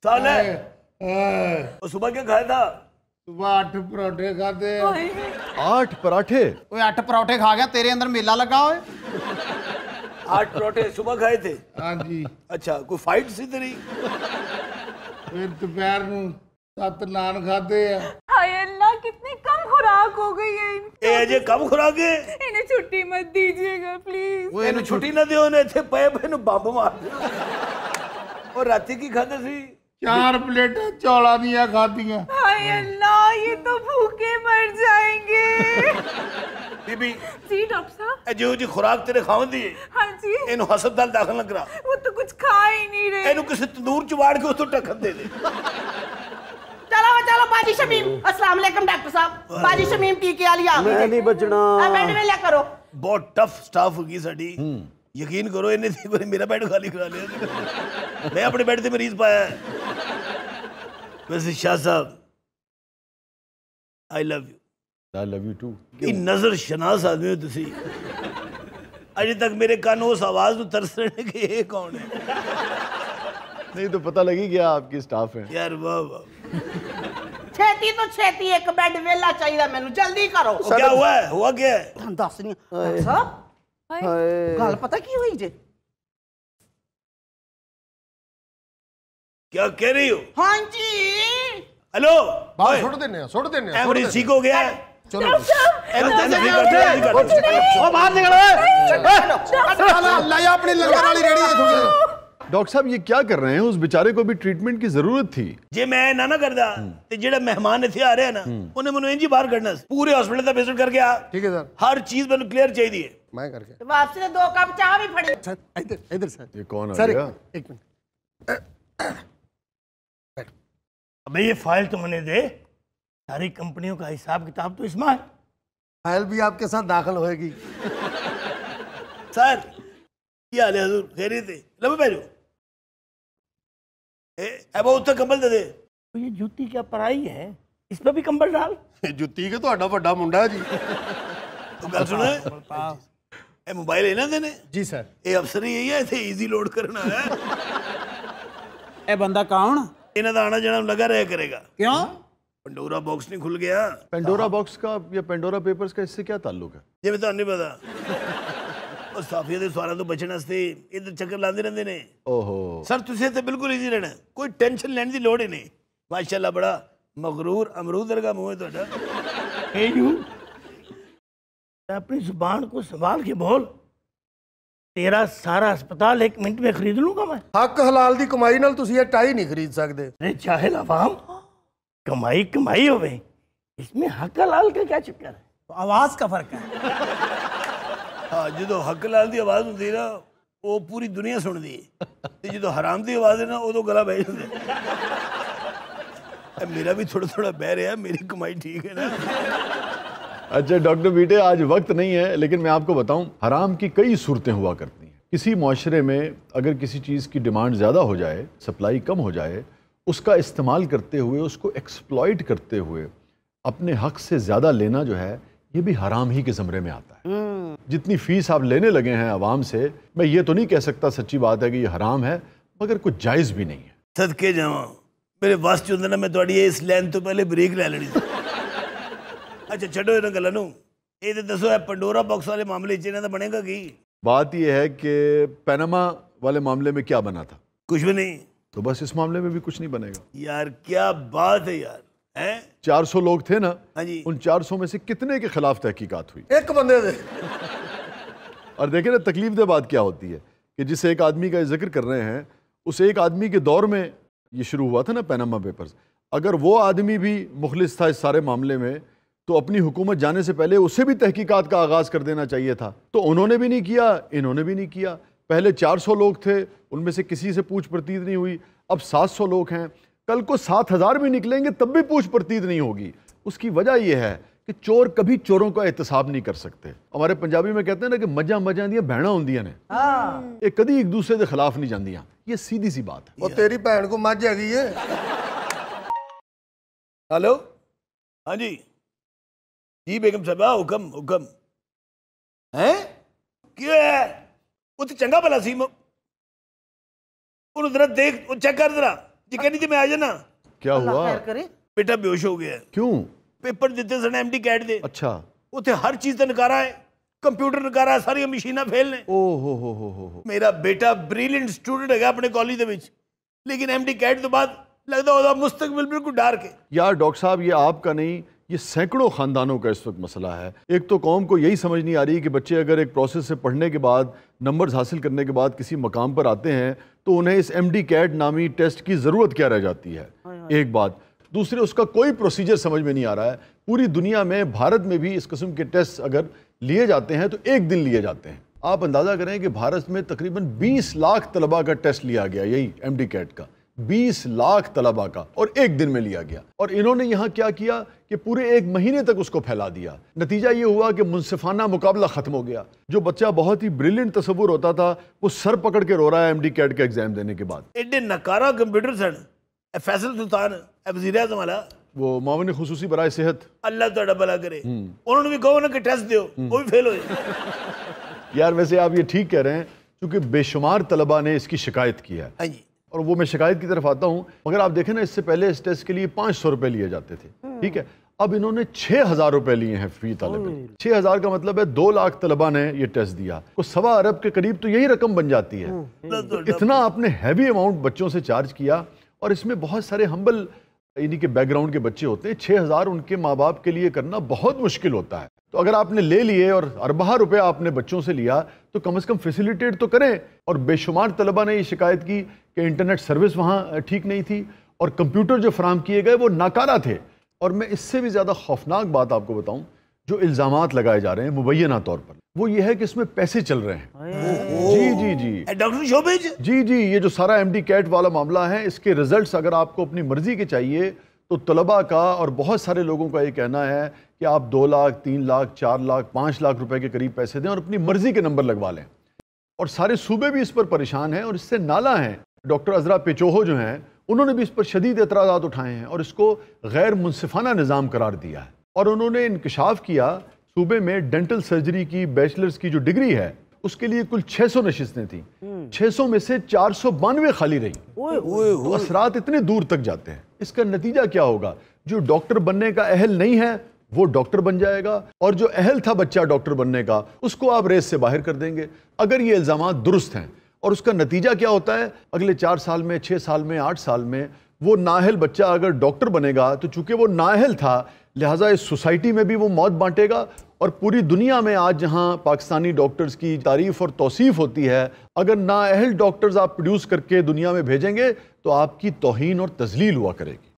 साल है। और सुबह क्या खाया था? सुबह 8 पराठे खाते। 8 पराठे? ओए 8 पराठे खा गया, तेरे अंदर मेला लगा होए। 8 पराठे सुबह खाए थे? हाँ जी। अच्छा, कोई फाइट सी तेरी? फिर दोपहर को 7 नान खाते हैं। हाय अल्लाह, कितनी कम खुराक हो गई है इनकी। ए अजय कम खुराक है। इन्हें छुट्टी मत दीजिएगा प्लीज। इन्हें छुट्टी ना दियो, इन्हें इत्थे पए पए नूं बंब मार दियो। और राती की खाते सी? 4 प्लेटें चौला दिया खादियां। हाय अल्लाह, ये तो भूखे मर जाएंगे। बीबी जी डॉक्टर साहब। जो जी खुराक तेरे खावन दी है, हाँ जी। इन्हों हस्पताल दाखिल न करा। वो तो कुछ खा ही नहीं रहे। इन्हों किसी तंदूर च वाड़ के उस तो टक्कर दे दे। चलो बाजी शमीम। अस्सलाम वालेकुम डॉक्टर साहब। बाजी शमीम टीके वाली आ गई। मैं नहीं बचना। बेड में लिया करो। बहुत टफ स्टाफ होगी साडी। यकीन करो, इन्हें मेरा बेड खाली करा लिया। मैं अपने बेड से मरीज पाया है। वैसे शाह साहब, आई लव यू टू। कि नजर शनास आदमी हो तुसी। अजे तक मेरे कान उस आवाज को तरस रहे कि ये कौन है। नहीं तो पता लगी गया आपकी स्टाफ है यार। वाह वाह। छेती तो छेती एक बेड वेला चाहिए मैनू, जल्दी करो। क्या हुआ है? हुआ क्या है? दस नहीं डॉक्टर साहब, गल पता की हुई जे? क्या कह रही हो? हाँ जी। हेलो, बाहर छोड़ देने एमरी ठीक हो गया है? चलो बाहर निकलो। लाया अपनी लंगर वाली रेडी है। डॉक्टर साहब ये क्या कर रहे हैं? उस बेचारे को भी ट्रीटमेंट की जरूरत थी। जे मैं ना करदा ते जेड़ा मेहमान इत्थे आ रहे हैं ना, उन्हें मैनू इंज ही बाहर करना। पूरे हॉस्पिटल दा विजिट करके आ। ठीक है सर। हर चीज मैनू क्लियर चाहिए। मैं करके वापसी ने 2 कप चाय भी फड़ी। इधर सर। ये कौन आ सर गया? एक मिनट। अबे ये फाइल तो मैंने दे। सारी कंपनियों का हिसाब किताब तो इसमें है। फाइल भी आपके साथ दाखिल होएगी। सर क्या हाल है हजूर? खैरियत है? लो बैठो। अब उत्तर कंबल दे दे। तो ये जूती क्या पराई है? इस पे भी कंबल डाल। जुत्ती के ਤੁਹਾਡਾ ਵੱਡਾ ਮੁੰਡਾ ਜੀ। तो गल सुनो, ए मोबाइल है ना देने? जी सर। ए अफसर ही है, इथे इजी लोड करना है। ए बंदा कौन? इन्हां दा आना जाना लगा रहा करेगा। क्यों? पंडोरा बॉक्स नहीं खुल गया? पेंडोरा बॉक्स का या पेंडोरा पेपर्स का इससे क्या ताल्लुक है? ये मैं तो नहीं पता। और साफिया दे सवालों तो बचने वास्ते इधर चक्कर लाते रहते ने। ओहो सर तुझे तो बिल्कुल इजी रहना, कोई टेंशन लेने की लोड़ ही नहीं। माशाल्लाह बड़ा मगरूर अमरूद वर्गा मुंह है तुहाडा। ए यू अपनी जुबान को संभाल के बोल। तेरा सारा अस्पताल 1 मिनट में खरीद लूंगा मैं। हक हलाल दी कमाई नाल तुसी ये टाई नहीं खरीद सकदे। अरे जाहिल अवाम, कमाई कमाई होवे, इसमें हक हलाल का क्या चक्कर है? तो आवाज का फर्क है। हाँ, जो हक हलाल दी आवाज होती है ना, वो पूरी दुनिया सुनती है। जो हराम दी आवाज है ना, वो तो गला बह जाता है। मेरा भी थोड़ा थोड़ा बह रहा है, मेरी कमाई ठीक है ना। अच्छा डॉक्टर बीटे, आज वक्त नहीं है, लेकिन मैं आपको बताऊं, हराम की कई सूरतें हुआ करती हैं। किसी मुआशरे में अगर किसी चीज़ की डिमांड ज़्यादा हो जाए, सप्लाई कम हो जाए, उसका इस्तेमाल करते हुए, उसको एक्सप्लॉइट करते हुए अपने हक से ज़्यादा लेना जो है, ये भी हराम ही के ज़मरे में आता है। जितनी फीस आप लेने लगे हैं आवाम से, मैं ये तो नहीं कह सकता सच्ची बात है कि ये हराम है, मगर कुछ जायज़ भी नहीं है। सदके जावां, मेरे बस च हुंदा ना मैं तुहाडी इस लाइन तो पहले ब्रेक ले लेनी। अच्छा छड्डो इन्हां गल्लां नूं, ये तो दसो पंडोरा बॉक्स वाले मामले च इन्हां दा बनेगा की? बात यह है कि पैनामा वाले मामले में क्या बना था? कुछ भी नहीं। तो बस इस मामले में भी कुछ नहीं बनेगा। यार क्या बात है यार, हैं? 400 लोग थे ना, हाँ जी। उन 400 में से कितने के खिलाफ तहकीकात हुई? एक बंदे दे। और देखें ना, तकलीफ दे बात क्या होती है कि जिस एक आदमी का जिक्र कर रहे हैं, उस एक आदमी के दौर में ये शुरू हुआ था ना पैनामा पेपर्स। अगर वो आदमी भी मुखलिस था इस सारे मामले में, तो अपनी हुकूमत जाने से पहले उसे भी तहकीकात का आगाज़ कर देना चाहिए था। तो उन्होंने भी नहीं किया, इन्होंने भी नहीं किया। पहले 400 लोग थे, उनमें से किसी से पूछ परतीत नहीं हुई। अब 700 लोग हैं, कल को 7000 भी निकलेंगे तब भी पूछ परतीत नहीं होगी। उसकी वजह यह है कि चोर कभी चोरों का एहतसाब नहीं कर सकते। हमारे पंजाबी में कहते हैं ना कि मजा मजा दियां भैणा होंदियां ने, ये कभी एक दूसरे के खिलाफ नहीं जांदियां। ये सीधी सी बात है। वो तेरी भैन को मज हैगी है। हेलो, हाँ जी जी बेगम साहबा, हुक्म हुक्म है। क्या है? वो तो चंगा भला सी, उन्हें जरा देख, चेक कर जरा, جی کہنی تھی میں آ جانا کیا ہوا؟ خیر کرے بیٹا بے ہوش ہو گیا ہے کیوں؟ پیپر دیتے سن MD کیٹ دے اچھا اتنے ہر چیز کا نکارا ہے ਕੰਪਿਊਟਰ ਨਕਾਰਾ ਸਾਰੀਆਂ ਮਸ਼ੀਨਾਂ ਫੇਲ ਨੇ ਓ ਹੋ ਮੇਰਾ ਬੇਟਾ ਬ੍ਰਿਲੀਅੰਟ ਸਟੂਡੈਂਟ ਹੈਗਾ ਆਪਣੇ ਕਾਲਜ ਦੇ ਵਿੱਚ लेकिन MD कैट तो बाद लगता होगा मुस्तकबिल बिल्कुल डार के। यार डॉक्टर साहब ये आपका नहीं, ये सैकड़ों ख़ानदानों का इस वक्त मसला है। एक तो कौम को यही समझ नहीं आ रही कि बच्चे अगर एक प्रोसेस से पढ़ने के बाद नंबर्स हासिल करने के बाद किसी मकाम पर आते हैं तो उन्हें इस MD कैट नामी टेस्ट की ज़रूरत क्या रह जाती है, एक बात। दूसरे उसका कोई प्रोसीजर समझ में नहीं आ रहा है। पूरी दुनिया में भारत में भी इस किस्म के टेस्ट अगर लिए जाते हैं तो एक दिन लिए जाते हैं। आप अंदाज़ा करें कि भारत में तकरीबन 20 लाख तलबा का टेस्ट लिया गया, यही MD कैट का 20 लाख तलबा का, और एक दिन में लिया गया। और इन्होंने यहाँ क्या किया कि पूरे एक महीने तक उसको फैला दिया। नतीजा ये हुआ कि मुनसिफाना मुकाबला ख़त्म हो गया। जो बच्चा बहुत ही ब्रिलियंट तस्वुर होता था वो सर पकड़ के रो रहा है MD कैट का एग्ज़ाम देने के बाद। एडे नकारा कंप्यूटर सन फैसल सुल्तान वज़ीर आज़म वाला वो मामून खुसूसी बराए सेहत, अल्लाह तुहाडा भला करे, उन्होंने भी कहो ना कि टेस्ट दियो वो भी फेल हो जाए। यार वैसे आप ये ठीक कह रहे हैं क्योंकि बेशुमार तलबा ने इसकी शिकायत की है। हाँ जी, और वो मैं शिकायत की तरफ आता हूँ, मगर आप देखें ना इससे पहले इस टेस्ट के लिए 500 रुपए लिए जाते थे, ठीक है। अब इन्होंने 6,000 रुपए लिए हैं फी तालिब इल्म। 6,000 का मतलब है 2 लाख तलबा ने ये टेस्ट दिया, तो 1.25 अरब के करीब तो यही रकम बन जाती है। तो इतना आपने हैवी अमाउंट बच्चों से चार्ज किया, और इसमें बहुत सारे हम्बल यानी कि बैकग्राउंड के बच्चे होते हैं। 6,000 उनके माँ बाप के लिए करना बहुत मुश्किल होता है। तो अगर आपने ले लिए और अरबा रुपए आपने बच्चों से लिया तो कम से कम फैसिलिटेट तो करें। और बेशुमार तलबा ने ये शिकायत की कि इंटरनेट सर्विस वहाँ ठीक नहीं थी और कंप्यूटर जो फराम किए गए वो नाकारा थे। और मैं इससे भी ज़्यादा खौफनाक बात आपको बताऊँ, जो इल्ज़ामात लगाए जा रहे हैं मुबैना तौर पर, वो ये है कि इसमें पैसे चल रहे हैं। जी जी जी डॉक्टर शोबेज जी जी, ये जो सारा MD कैट वाला मामला है, इसके रिजल्ट्स अगर आपको अपनी मर्जी के चाहिए तो तलबा का और बहुत सारे लोगों का ये कहना है कि आप 2 लाख 3 लाख 4 लाख 5 लाख रुपए के करीब पैसे दें और अपनी मर्जी के नंबर लगवा लें। और सारे सूबे भी इस पर परेशान हैं और इससे नाला हैं। डॉक्टर अजरा पेचोहो जो हैं उन्होंने भी इस पर शदीद एतराज़ात उठाए हैं और इसको गैर मुनसिफाना निज़ाम करार दिया है। और उन्होंने इंकशाफ किया सूबे में डेंटल सर्जरी की बैचलर्स की जो डिग्री है उसके लिए कुल 600 नशिस्तें थी, 600 में से 492 खाली रही। तो असरात इतने दूर तक जाते हैं। इसका नतीजा क्या होगा? जो डॉक्टर बनने का अहल नहीं है वो डॉक्टर बन जाएगा, और जो अहल था बच्चा डॉक्टर बनने का उसको आप रेस से बाहर कर देंगे अगर ये इल्ज़ामात दुरुस्त हैं। और उसका नतीजा क्या होता है? अगले 4 साल में, 6 साल में, 8 साल में वो नाअहल बच्चा अगर डॉक्टर बनेगा तो चूंकि वो नाअहल था लिहाजा इस सोसाइटी में भी वो मौत बांटेगा। और पूरी दुनिया में आज जहां पाकिस्तानी डॉक्टर्स की तारीफ़ और तौसीफ़ होती है, अगर नाअहल डॉक्टर्स आप प्रोड्यूस करके दुनिया में भेजेंगे तो आपकी तौहीन और तज़लील हुआ करेगी।